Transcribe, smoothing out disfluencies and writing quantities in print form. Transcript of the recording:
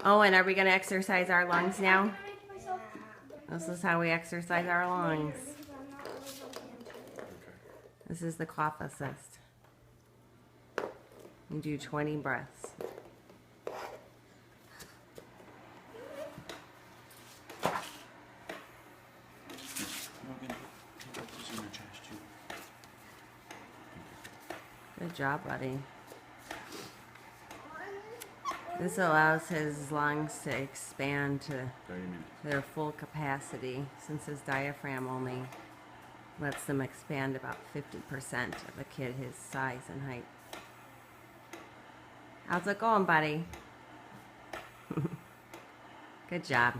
Owen, are we going to exercise our lungs now? This is how we exercise our lungs. This is the cough assist. You do 20 breaths. Good job, buddy. This allows his lungs to expand to their full capacity, since his diaphragm only lets them expand about 50% of a kid his size and height. How's it going, buddy? Good job.